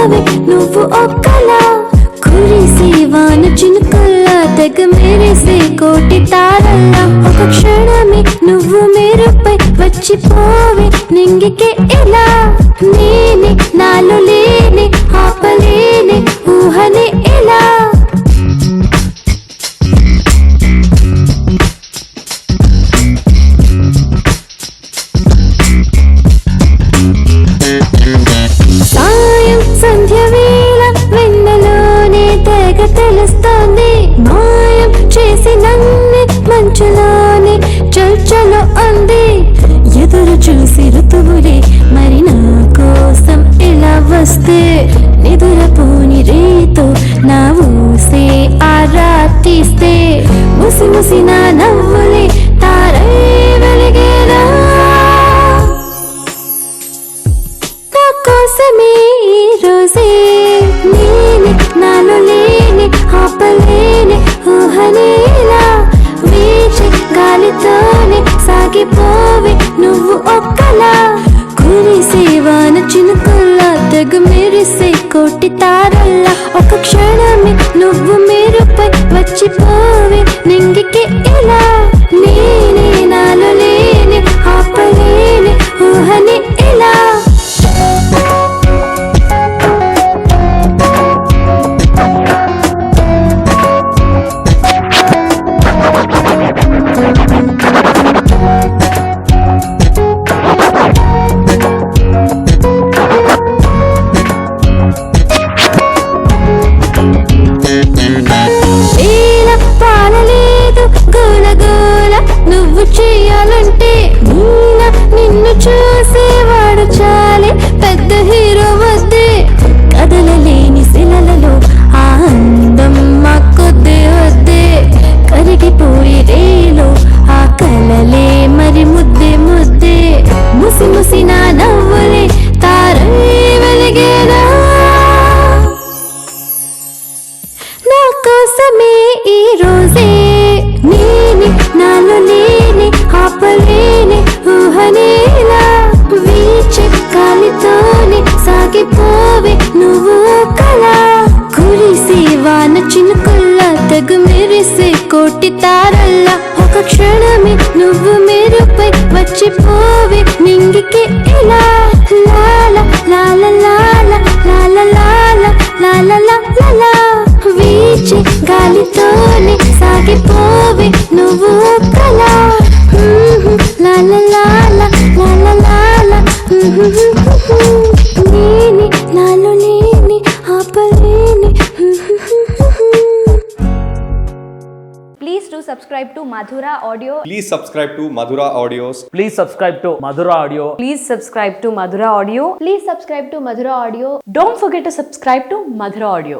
మర్చిపోవే నువ్వు ఒక్కలా కురిసే వాన చినుకుల్లా తెగ మెరిసే కోటి తారల్లా ఒక క్షణమే నువ్వు మేరుపై వచ్చిపోవే నింగికే ఇలా నేనే నాలో లేనే ఆపలేనే ఊహనే ఇలా సాయం సంధ్య వేళ వెన్నెలోనే తెగ తెలుస్తోంది మాయం చేసి నన్ను మంచులోనే చల్చలో అంది ఎదురు చూసి ఋతువులే మరి నా కోసం ఇలా వస్తే నిదురపోని రేతో నా ఊసే ఆరా తీస్తే ముసి ముసి నా నవ్వులే తారై వెలిగేలా నా కోసమే ఈ రోజే నేనే నాలో లేని ఆపలేని ఊహనేలా వీచి గాలితోనే సాగిపోవే నువ్వు ఒక్కలా కురిసే వాన చినుకుల్లా తెగ మెరిసే కోటి తారల్లా ఒక క్షణమే నువ్వు మేరుపై వచ్చిపోవే నింగికి ఇలా నేనే నాలో లేని ఆపలేని ఊహని ఇలా నువ్వు చేయాలంటే నీలా నిన్ను చూసేవాడు చాలే పెద్ద హీరో వద్దే కదలలేని శిలలలో ఆనందం మా కొద్దే వద్దే కరిగిపోయే రేలో ఆ కలలే మరి ముద్దే ముద్దే ముసి ముసి నా నవ్వులే తారై వెలిగేలా నా కోసమే ఈ రోజే నేనే నాలో లేని ఆపలేని ఊహనేలా వీచే గాలితోనే సాగిపోవే నువ్వు కలా కురిసే వాన చినుకుల్లా తెగ మెరిసే కోటి తారల్లా ఒక క్షణమే నువ్వు మేరుపై వచ్చిపోవే నింగికి ఇలా లాల లాల లాల లాల లాల లాల లాల వీచి గాలితోనే సాగిపోవే నువ్వు కలా లాల లాల లాల లాల నేనే నాలో లేని ఆపలేని Please do subscribe to Madhura Audio. Please subscribe to Madhura Audios. Please subscribe to Madhura Audio. Please subscribe to Madhura Audio. Please subscribe to Madhura Audio. Don't forget to subscribe to Madhura Audio.